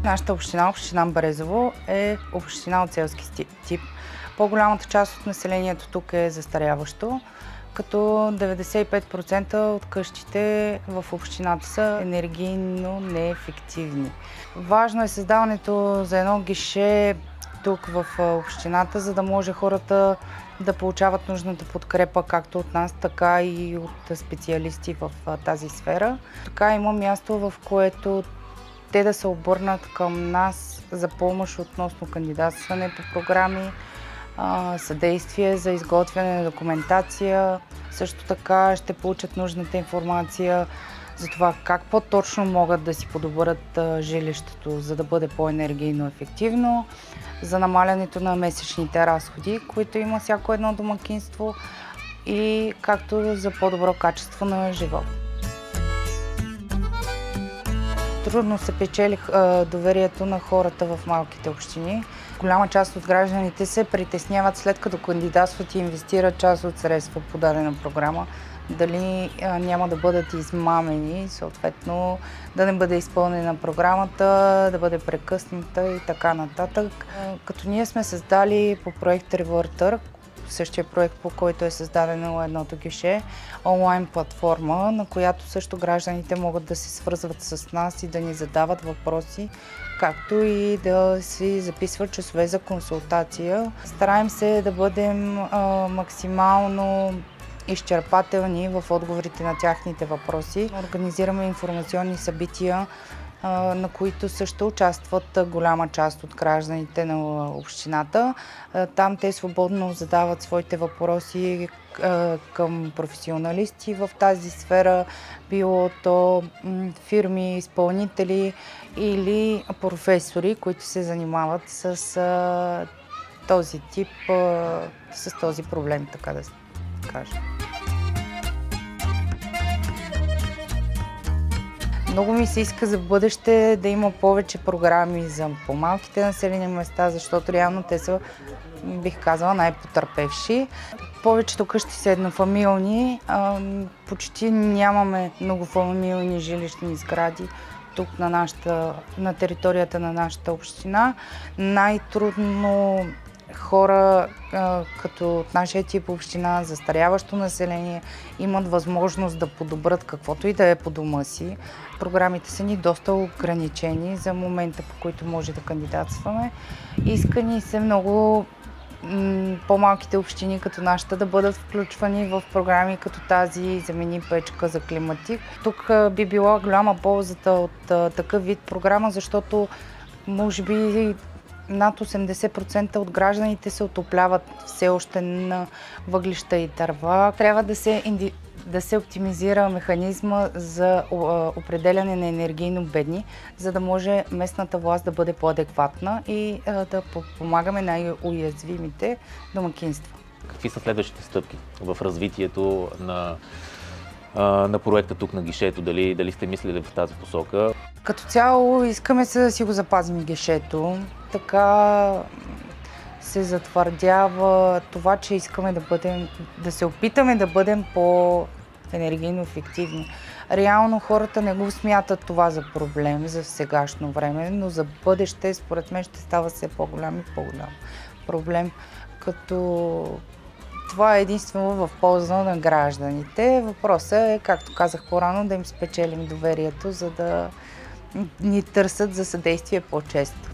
Нашата община, община Брезово, е община от селски тип. По-голямата част от населението тук е застаряващо, като 95% от къщите в общината са енергийно неефективни. Важно е създаването за едно гише тук в общината, за да може хората да получават нужната подкрепа както от нас, така и от специалисти в тази сфера. Така има място, в което те да се обърнат към нас за помощ относно кандидатстване по програми, съдействие за изготвяне на документация. Също така ще получат нужната информация за това как по-точно могат да си подобрят жилището, за да бъде по-енергийно ефективно, за намалянето на месечните разходи, които има всяко едно домакинство, и както за по-добро качество на живот. Трудно се печели доверието на хората в малките общини. Голяма част от гражданите се притесняват, след като кандидатстват и инвестират част от средства по дадена програма, дали няма да бъдат измамени, съответно да не бъде изпълнена програмата, да бъде прекъсната и така нататък. Като ние сме създали по проект Ревъртър, същия проект, по който е създадено едното гише, онлайн платформа, на която също гражданите могат да се свързват с нас и да ни задават въпроси, както и да си записват часове за консултация. Стараем се да бъдем максимално изчерпателни в отговорите на тяхните въпроси. Организираме информационни събития, на които също участват голяма част от гражданите на общината. Там те свободно задават своите въпроси към професионалисти в тази сфера, било то фирми, изпълнители или професори, които се занимават с този тип, с този проблем, така да се каже. Много ми се иска за бъдеще да има повече програми за по-малките населени места, защото реално те са, бих казала, най-потърпевши. Повечето къщи са еднофамилни, почти нямаме многофамилни жилищни сгради тук на територията на нашата община. Най-трудно хора като от нашия тип община, застаряващо население, имат възможност да подобрят каквото и да е по дома си. Програмите са ни доста ограничени за момента, по който може да кандидатстваме. Иска ни се много по-малките общини като нашата да бъдат включвани в програми като тази "Замени печка за климатик". Тук би била голяма ползата от такъв вид програма, защото може би над 80% от гражданите се отопляват все още на въглища и дърва. Трябва да се оптимизира механизма за определяне на енергийно бедни, за да може местната власт да бъде по-адекватна и да помагаме най-уязвимите домакинства. Какви са следващите стъпки в развитието на проекта тук на гишето? Дали сте мислили в тази посока? Като цяло искаме да си го запазим гишето. Така се затвърдява това, че искаме да се опитаме да бъдем по-енергийно ефективни. Реално хората не го смятат това за проблем за сегашно време, но за бъдеще, според мен, ще става все по-голям и по-голям проблем, като това е единствено в полза на гражданите. Въпросът е, както казах по-рано, да им спечелим доверието, за да ни търсят за съдействие по-често.